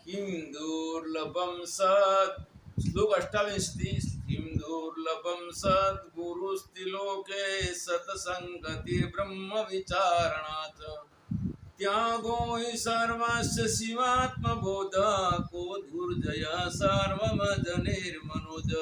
किं दुर्लभं सत् श्लोक 28 किं दुर्लभं सद्गुरुस्तिलोके सत्संगति ब्रह्म विचारणात् त्यागो हि सर्वस्य शिवात्मबोध को धुर्जय सर्वमजनिर्मनुज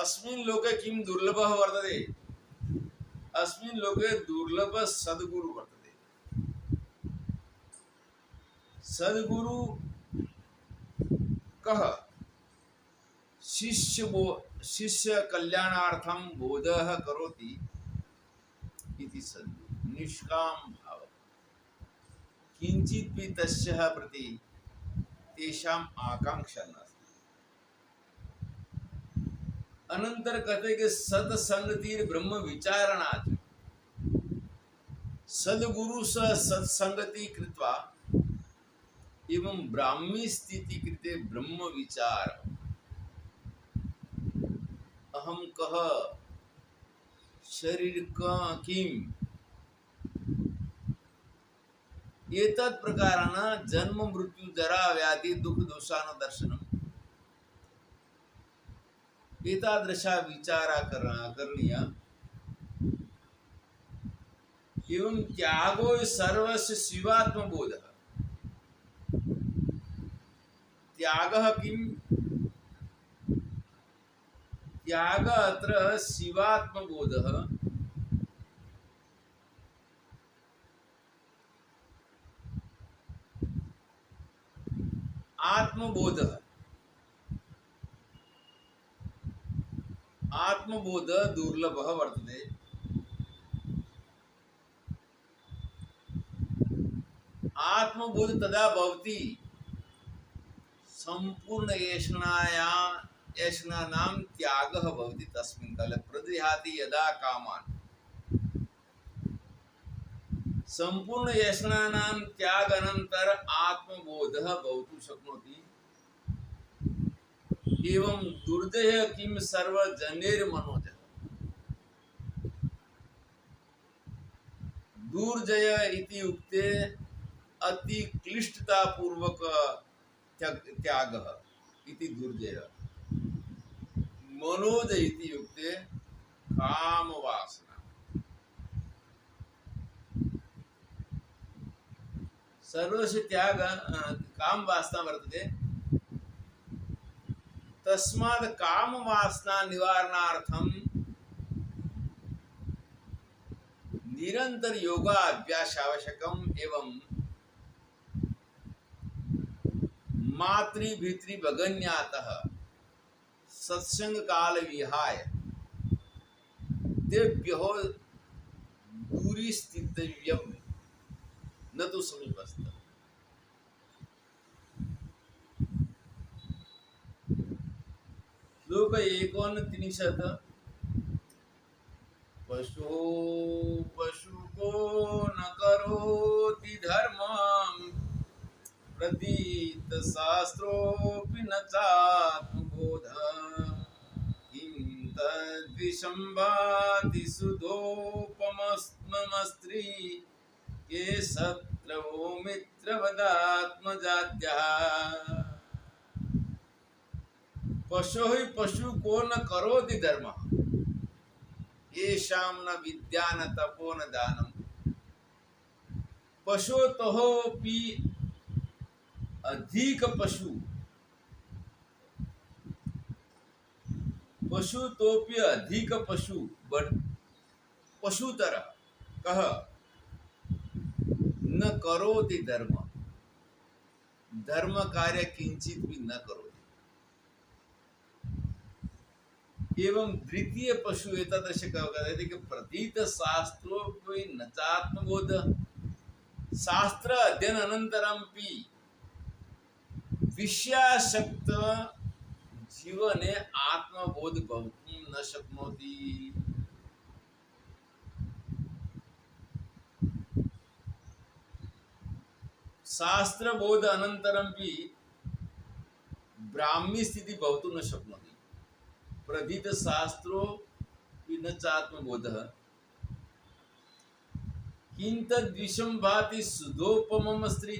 अस्मिन् लोके किं दुर्लभः वर्तते अस्मिन् लोके दुर्लभ सद्गुरु वर्तते सद्गुरु कः शिष्य कल्याणार्थं बोधः करोति इति सद्गुरु निष्काम भाव किंचित भी तस्यः प्रति तेषाम् आकांक्षा नास्ति अनंतर कहते कि सत्संगतिर ब्रह्म विचारणात् सद्गुरु सह सत्संगति कृत्वा एवं ब्राह्मी स्थिति कृते ब्रह्म विचार अहम कह शरीर का किम एतत् प्रकारेण जन्म मृत्यु जरा व्याधि दुख दोषान दर्शनम एतादृशा विचारा करणीया एवं त्यागो सर्वस्य शिवात्मबोधः त्यागः किं त्याग अत्र शिवात्मबोधः आत्मबोधः आत्मबोध दुर्लभः वर्तते आत्मबोध तदा भवति संपूर्ण येषणानां त्यागः भवति तस्मिन् काले प्रदिहाति यदा कामान् संपूर्ण येषणानां त्यागानन्तर आत्मबोधः भवितुं शक्नोति एवं दुर्जय किं सर्वजनेर्मनोजः दुर्जय इति उक्ते अति क्लिष्टता पूर्वक त्यागः इति दुर्जय मनोज इति युक्ते काम वासना सर्वस्य त्याग काम वासना वर्तते तस्मात् काम वासना निवारणार्थं निरंतर योगा अभ्यास आवश्यकम एवं मातृभित्री भगन्यातः सत्संग काल विहाय तेभ्यो दूरी स्थितव्यम न तो समीपस्थ श्लोक 39 पशु को न करोति धर्मं प्रतीत शास्त्रोऽपि न चात्मबोध किं तद्विषम्भाति सुधोपमस्मस्त्री ये शत्रवो मित्रवदात्मजाद्यः पशु ही पशु को न करोति धर्म येषां न विद्या न तपो न दानम पशु तोपि अधिक पशु तोपि अधिक पशुतर कह न करोति धर्म धर्म कार्य किंचित भी न करोति एवं द्वितीय पशु एतादृश कहते कि प्रतीत शास्त्रो न चात्मबोध शास्त्र अध्ययन अनंतरमपि विषयासक्त जीवने आत्मबोध भवितुं न शक्नोति शास्त्र बोध अनंतरमपि ब्राह्मी स्थिति भवितुं न शक्नोति प्रथित शास्त्रो न चात्मबोधः किं तद्विषं भाति सुधोपमं स्त्री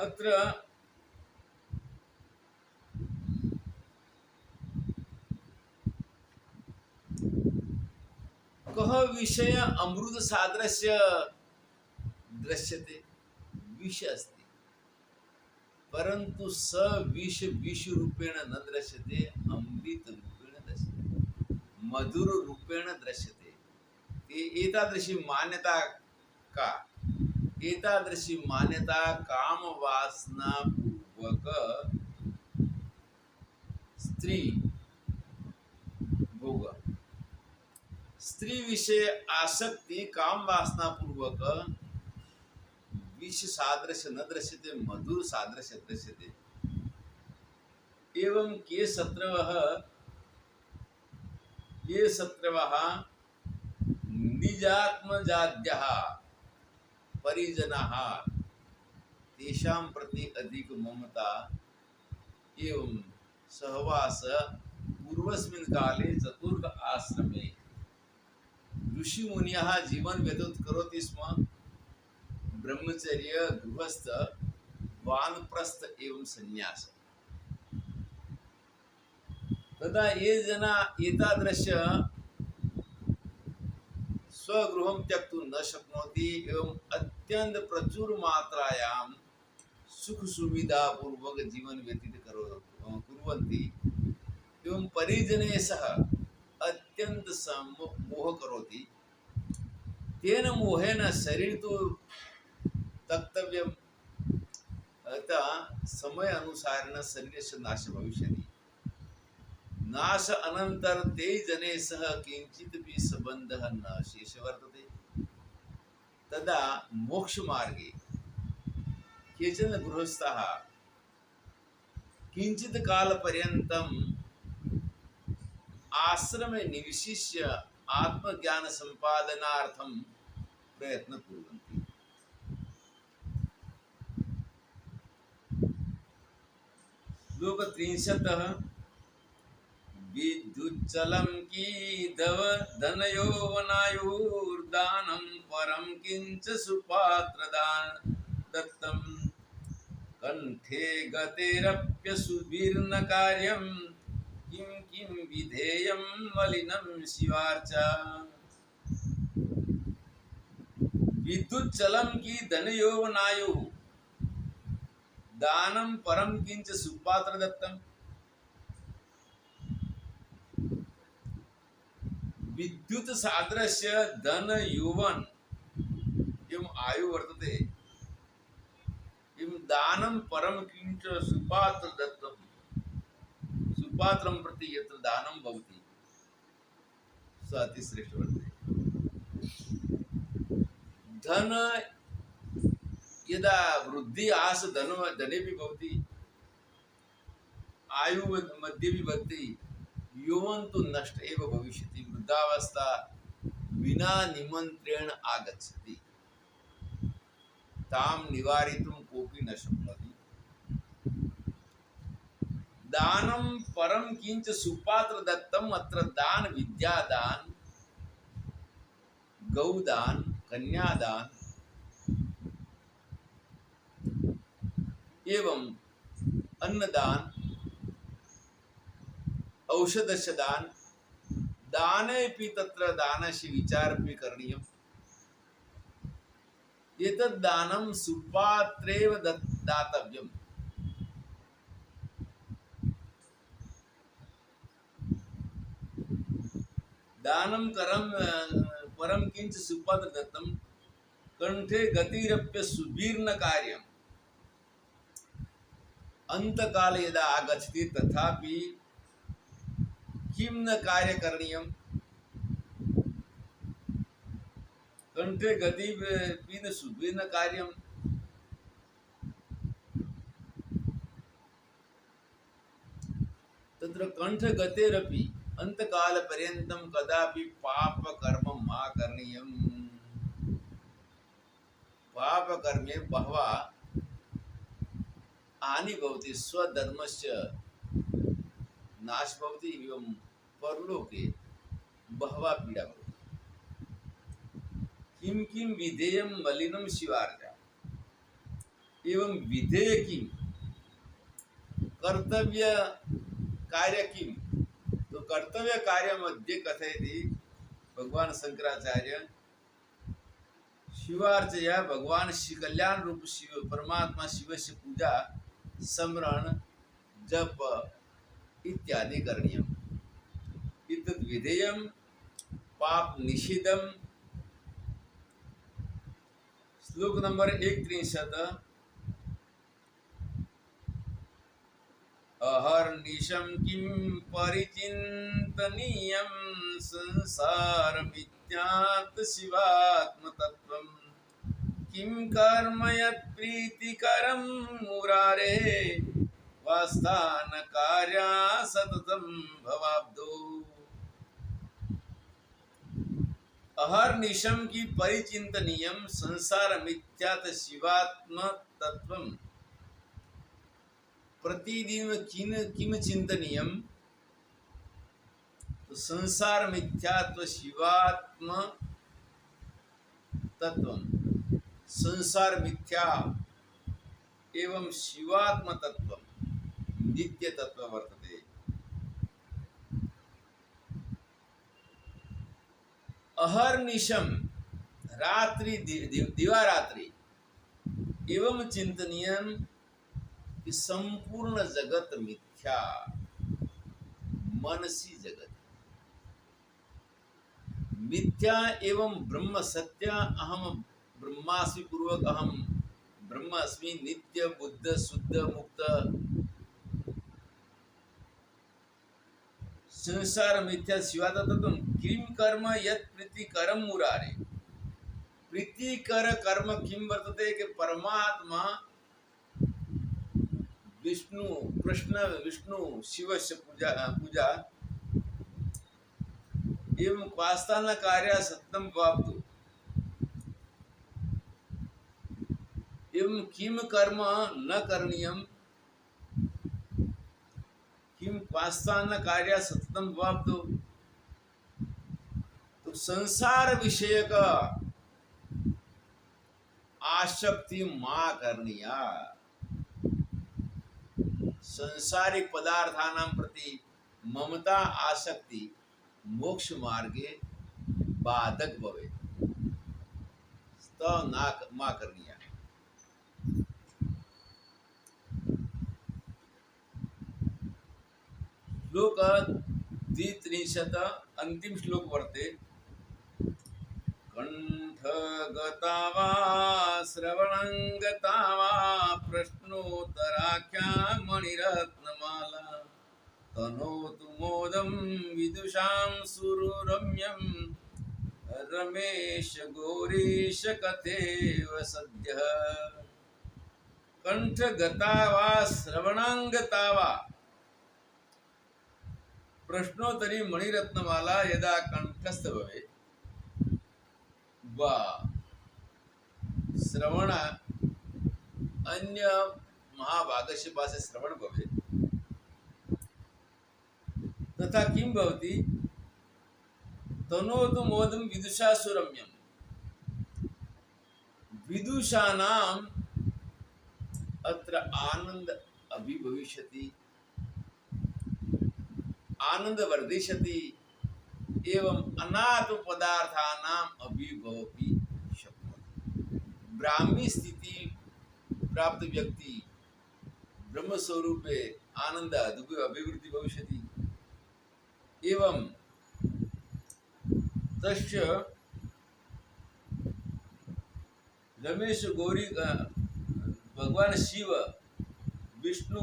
अत्र कः विषय अमृत सादृश्य दृश्यते? विष अस्ति, परंतु स विष विष रूपेण न दृश्यते, अमृत रूपेण दृश्यते, मधुर रूपेण दृश्यते। एतादृशी मान्यता का, एतादृशी मान्यता काम वासना पूर्वक स्त्री भोग, स्त्री विषय आसक्ति काम वासना पूर्वक विष सादृश्य न दृश्यते, मधुर सादृश्य दृश्यते। एवं ये शत्रवः निजात्मजाद्यः परिजनः तेषां प्रति अधिक ममता एवं सहवास पूर्वस्मिन् काले चतुर्थ आश्रमे ऋषि मुनियः जीवन व्यतीत करोति स्म, ब्रह्मचर्य, गृहस्थ, वानप्रस्थ एवं संन्यास। तदा ये जना एतादृश स्वगृहं त्यक्तुं न शक्नोति एवं अत्यंत प्रचुर मात्रायां सुख सुविधा पूर्वक जीवन व्यतीत कुर्वन्ति एवं परिजने सह अत्यंत मोह करोति। तेन मोहेन शरीर तो तक्तव्यम्, अतः समय अनुसारेण शरीरस्य नाश भविष्यति। नाश अनंतर ते जने सह किंचित भी संबंधः न शेष वर्तते। तदा मोक्ष मार्गे केचन गृहस्थाः किंचित काल पर्यन्तम् आश्रमे निविशिष्य आत्मज्ञान संपादनार्थं प्रयत्न कुर्वन्ति। श्लोक 63 विद्युच्चलं कीदव धनयौवनायुर्दानं परं किंच सुपात्रदान दत्तं कंठे गतेरप्यसुभिर्न कार्यं किं किं विधेयं मलिनं शिवार्चा। विद्युच्चलं की धनयौवनायु दानं परम किंच सुपात्र दत्तम। विद्युत सादृश्य धन यौवन एवं आयु वर्तते, एवं दानं परम किंच सुपात्र दत्तम। सुपात्रं प्रति यत्र दानं भवति स अतिश्रेष्ठ वर्तते। धन यदा वृद्धि आस धने भी भवति, आयु मध्ये भी भवति, यौवन तो नष्ट एव भविष्यति। वृद्धावस्था विना निमंत्रेण आगच्छति, तां निवारितुं कोऽपि न शक्नोति। दानं परं किंच सुपात्र दत्तम्। अत्र दान विद्यादान, गौदान, कन्यादान एवं अन्नदान, औषधस्य दान, दानेऽपि तत्र दानस्य विचारमपि करणीयम्। एतद् दानं सुपात्रेव दातव्यम्। दानं परं किंच सुपात्र दत्तं कंठे गतिरप्य सुबीर्न कार्यम्। अंतकाल यदा आगच्छति तथापि किं न कार्य करणीयम्। कंठे गति न सुबीर्न कार्यम्। तत्र कंठ गतेरपि अंतकाल पर्यन्तं कदापि पाप कर्म मा करणीयम्। पाप कर्मे बहवः हानि भवति, स्वधर्मस्य नाश भवति एवं परलोके बहवः पीड़ा भवति। किं किं विधेयं मलिनं शिवार्चा। एवं विधेय किम, कर्तव्य कार्य किम। तो कर्तव्य कार्य मध्ये कथयति भगवान शंकराचार्य, शिवार्चया भगवान श्री कल्याण रूप शिव परमात्मा शिव से पूजा स्मरण जप इत्यादि करणीयम्। इतद् विधेयं पाप निषिद्धम। श्लोक नंबर 1:63। अहर्निशं किं परिचिन्तनीयं संसारमित्यात् शिवात्मतत्त्वं। किं कर्म यत् प्रीतिकरं मुरारे, वास्तान कार्या सततं भवाब्दो। अहर्निशं की परिचिन्तनीयं संसारमित्यात् शिवात्मतत्त्वं। प्रतिदिन किम चिंतनीयम। तो संसार मिथ्यात्व शिवात्म तत्व, संसार मिथ्या एवं शिवात्म तत्व नित्य तत्व वर्तते। अहर्निशम रात्रि दिवारात्रि एवं चिंतनीयम कि संपूर्ण जगत मिथ्या, मनसी जगत मिथ्या एवं ब्रह्म सत्य। अहम ब्रह्मास्मि पूर्वक अहम ब्रह्म अस्मि, नित्य बुद्ध शुद्ध मुक्त। संसार मिथ्या शिवात तत्व। किम कर्म यत् प्रीतिकरम मुरारे। प्रीतिकर कर्म किम वर्तते कि परमात्मा विष्णु कृष्ण विष्णु शिव से पूजा एवं उपासना कार्य सत्यम वाप्तु। एवं किम कर्म न करणीयम, किम उपासना कार्य सत्यम वाप्तु। तो संसार विषय का आसक्ति मां करनिया। संसारिक पदार्थानां प्रति ममता आसक्ति मोक्ष मार्गे बाधक भवे, तो ना मां करनिया। श्लोक 33 अंतिम श्लोक वर्ते। कंठगता वा श्रवणंगता वा प्रश्नोत्तराख्या मणिरत्नमाला। तनोतु मोदं विदुषां सुरम्यं, रमेश गौरीश कथेव सद्यः। कंठगता वा श्रवणांगता वा प्रश्नोत्तरी मणिरत्नमाला यदा कंठस्थ भवे, वा श्रवण अन्य महाभागस्य पासे श्रवण भवे, तथा किं भवति तनोतु मोदं विदुषा सुरम्यं। विदुषाणाम् अत्र आनंद अभिभविष्यति, आनंद वर्धिष्यति एवं अनाथ पदार्थानाम् अभिभवपि शक्नोति। ब्राह्मी स्थिति प्राप्त व्यक्ति ब्रह्म स्वरूपे आनंद अभिवृद्धि भविष्यति। एवं तस्य रमेश गौरी भगवान शिव विष्णु,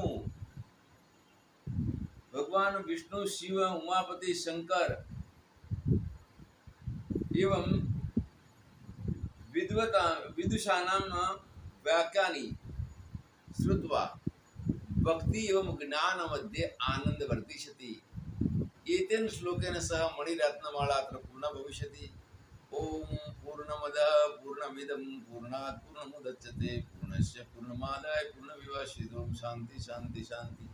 भगवान विष्णु शिव उमापति शंकर एवं विदुषाणां वाक्यानि श्रुत्वा भक्ति एवं ज्ञान मध्ये आनंद वर्धिष्यति। एतेन श्लोकेन सह मणिरत्नमाला अत्र पूर्णा भविष्यति। ओम पूर्णमदः पूर्णमिदं पूर्णात् पूर्णमुदच्यते पूर्णस्य पूर्णमादाय पूर्णमेवावशिष्यते। ओम शांति शांति शांति।